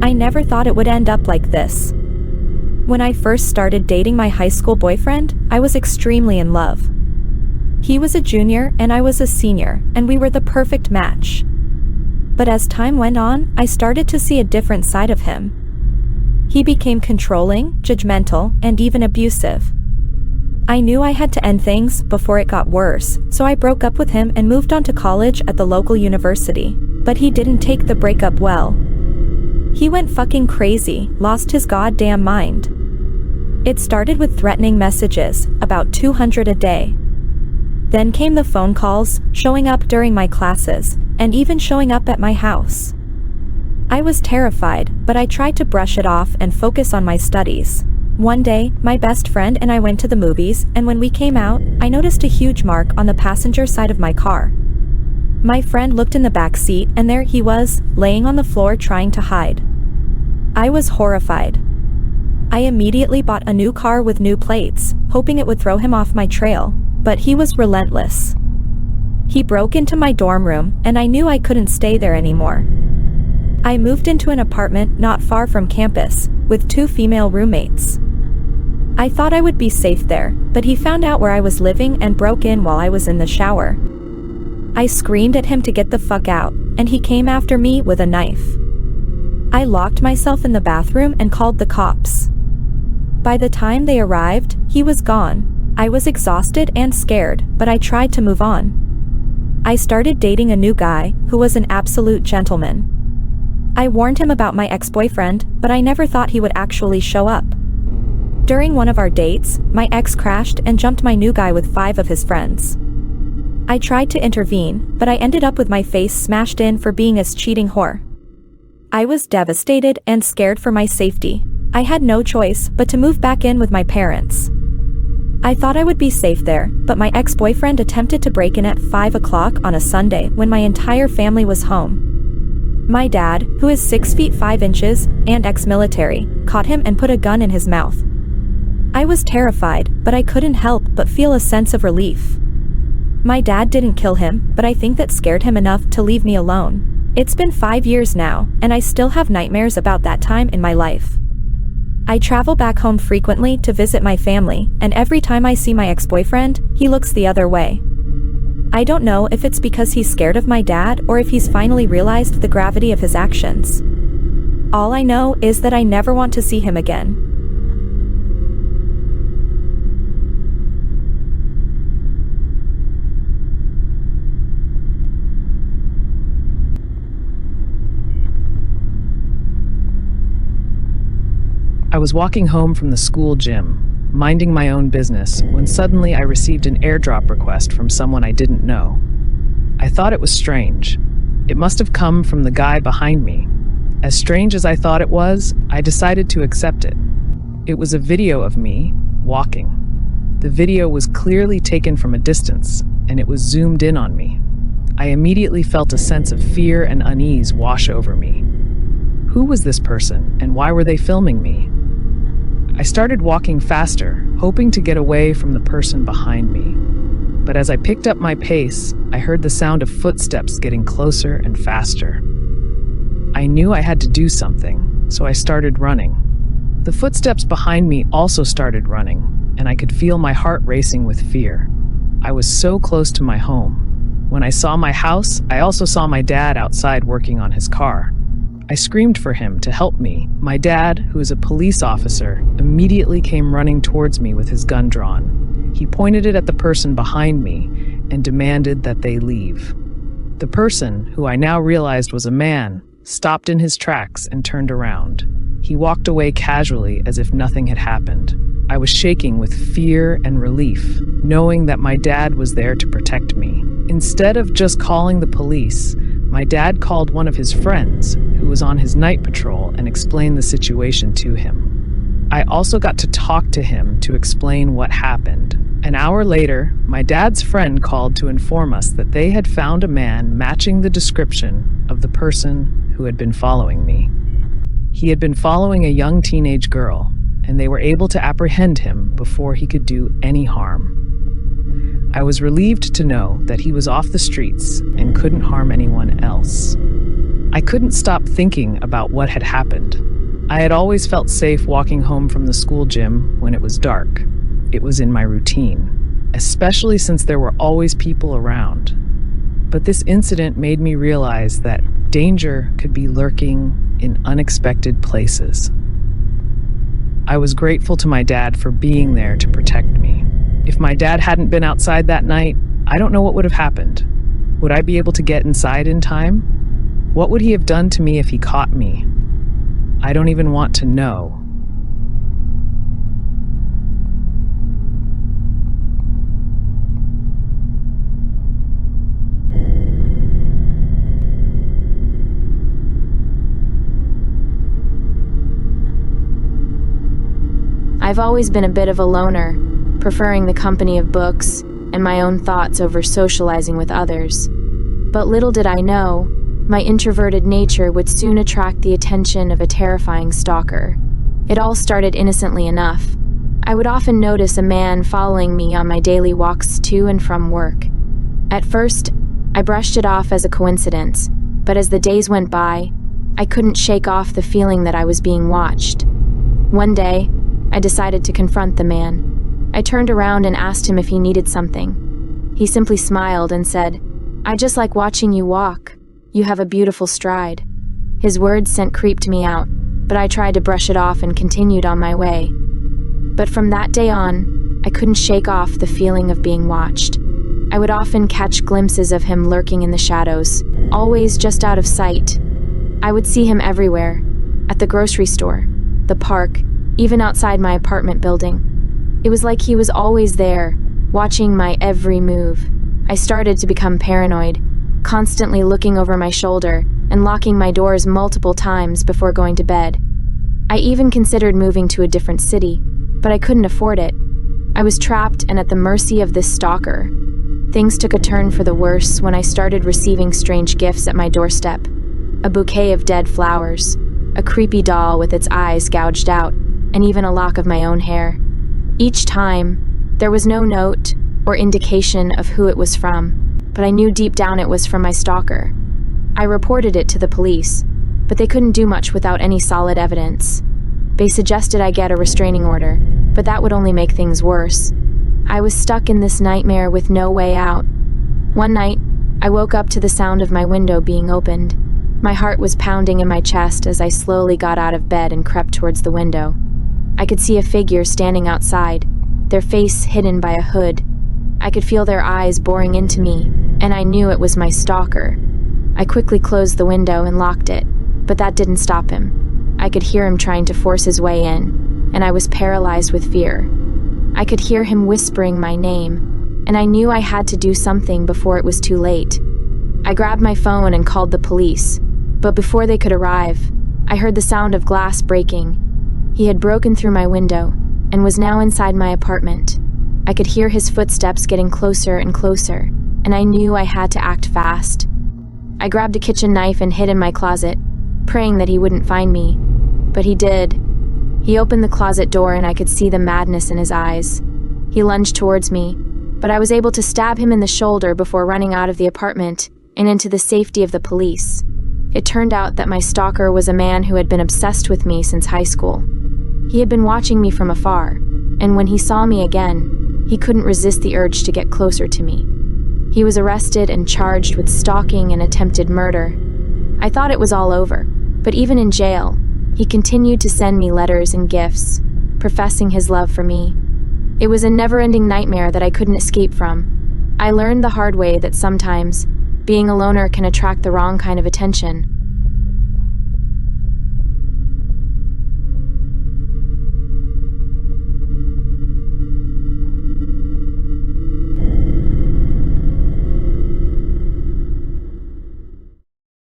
I never thought it would end up like this. When I first started dating my high school boyfriend, I was extremely in love. He was a junior and I was a senior, and we were the perfect match. But as time went on, I started to see a different side of him. He became controlling, judgmental, and even abusive. I knew I had to end things before it got worse, so I broke up with him and moved on to college at the local university. But he didn't take the breakup well. He went fucking crazy, lost his goddamn mind. It started with threatening messages, about 200 a day. Then came the phone calls, showing up during my classes, and even showing up at my house. I was terrified, but I tried to brush it off and focus on my studies. One day, my best friend and I went to the movies, and when we came out, I noticed a huge mark on the passenger side of my car. My friend looked in the back seat, and there he was, laying on the floor trying to hide. I was horrified. I immediately bought a new car with new plates, hoping it would throw him off my trail, but he was relentless. He broke into my dorm room, and I knew I couldn't stay there anymore. I moved into an apartment not far from campus, with 2 female roommates. I thought I would be safe there, but he found out where I was living and broke in while I was in the shower. I screamed at him to get the fuck out, and he came after me with a knife. I locked myself in the bathroom and called the cops. By the time they arrived, he was gone. I was exhausted and scared, but I tried to move on. I started dating a new guy, who was an absolute gentleman. I warned him about my ex-boyfriend, but I never thought he would actually show up. During one of our dates, my ex crashed and jumped my new guy with 5 of his friends. I tried to intervene, but I ended up with my face smashed in for being a cheating whore. I was devastated and scared for my safety. I had no choice but to move back in with my parents. I thought I would be safe there, but my ex-boyfriend attempted to break in at 5 o'clock on a Sunday when my entire family was home. My dad, who is 6 feet 5 inches and ex-military, caught him and put a gun in his mouth. I was terrified, but I couldn't help but feel a sense of relief. My dad didn't kill him, but I think that scared him enough to leave me alone. It's been 5 years now, and I still have nightmares about that time in my life. I travel back home frequently to visit my family, and every time I see my ex-boyfriend, he looks the other way. I don't know if it's because he's scared of my dad or if he's finally realized the gravity of his actions. All I know is that I never want to see him again. I was walking home from the school gym, minding my own business, when suddenly I received an airdrop request from someone I didn't know. I thought it was strange. It must have come from the guy behind me. As strange as I thought it was, I decided to accept it. It was a video of me walking. The video was clearly taken from a distance, and it was zoomed in on me. I immediately felt a sense of fear and unease wash over me. Who was this person, and why were they filming me? I started walking faster, hoping to get away from the person behind me. But as I picked up my pace, I heard the sound of footsteps getting closer and faster. I knew I had to do something, so I started running. The footsteps behind me also started running, and I could feel my heart racing with fear. I was so close to my home. When I saw my house, I also saw my dad outside working on his car. I screamed for him to help me. My dad, who is a police officer, immediately came running towards me with his gun drawn. He pointed it at the person behind me and demanded that they leave. The person, who I now realized was a man, stopped in his tracks and turned around. He walked away casually as if nothing had happened. I was shaking with fear and relief, knowing that my dad was there to protect me. Instead of just calling the police, my dad called one of his friends, who was on his night patrol, and explained the situation to him. I also got to talk to him to explain what happened. An hour later, my dad's friend called to inform us that they had found a man matching the description of the person who had been following me. He had been following a young teenage girl, and they were able to apprehend him before he could do any harm. I was relieved to know that he was off the streets and couldn't harm anyone else. I couldn't stop thinking about what had happened. I had always felt safe walking home from the school gym when it was dark. It was in my routine, especially since there were always people around. But this incident made me realize that danger could be lurking in unexpected places. I was grateful to my dad for being there to protect me. If my dad hadn't been outside that night, I don't know what would have happened. Would I be able to get inside in time? What would he have done to me if he caught me? I don't even want to know. I've always been a bit of a loner, preferring the company of books and my own thoughts over socializing with others. But little did I know, my introverted nature would soon attract the attention of a terrifying stalker. It all started innocently enough. I would often notice a man following me on my daily walks to and from work. At first, I brushed it off as a coincidence, but as the days went by, I couldn't shake off the feeling that I was being watched. One day, I decided to confront the man. I turned around and asked him if he needed something. He simply smiled and said, "I just like watching you walk. You have a beautiful stride." His words sent creep to me out, but I tried to brush it off and continued on my way. But from that day on, I couldn't shake off the feeling of being watched. I would often catch glimpses of him lurking in the shadows, always just out of sight. I would see him everywhere, at the grocery store, the park, even outside my apartment building. It was like he was always there, watching my every move. I started to become paranoid, constantly looking over my shoulder and locking my doors multiple times before going to bed. I even considered moving to a different city, but I couldn't afford it. I was trapped and at the mercy of this stalker. Things took a turn for the worse when I started receiving strange gifts at my doorstep. A bouquet of dead flowers, a creepy doll with its eyes gouged out, and even a lock of my own hair. Each time, there was no note or indication of who it was from, but I knew deep down it was from my stalker. I reported it to the police, but they couldn't do much without any solid evidence. They suggested I get a restraining order, but that would only make things worse. I was stuck in this nightmare with no way out. One night, I woke up to the sound of my window being opened. My heart was pounding in my chest as I slowly got out of bed and crept towards the window. I could see a figure standing outside, their face hidden by a hood. I could feel their eyes boring into me, and I knew it was my stalker. I quickly closed the window and locked it, but that didn't stop him. I could hear him trying to force his way in, and I was paralyzed with fear. I could hear him whispering my name, and I knew I had to do something before it was too late. I grabbed my phone and called the police, but before they could arrive, I heard the sound of glass breaking. He had broken through my window and was now inside my apartment. I could hear his footsteps getting closer and closer, and I knew I had to act fast. I grabbed a kitchen knife and hid in my closet, praying that he wouldn't find me. But he did. He opened the closet door and I could see the madness in his eyes. He lunged towards me, but I was able to stab him in the shoulder before running out of the apartment and into the safety of the police. It turned out that my stalker was a man who had been obsessed with me since high school. He had been watching me from afar, and when he saw me again, he couldn't resist the urge to get closer to me. He was arrested and charged with stalking and attempted murder. I thought it was all over, but even in jail, he continued to send me letters and gifts, professing his love for me. It was a never-ending nightmare that I couldn't escape from. I learned the hard way that sometimes, being a loner can attract the wrong kind of attention.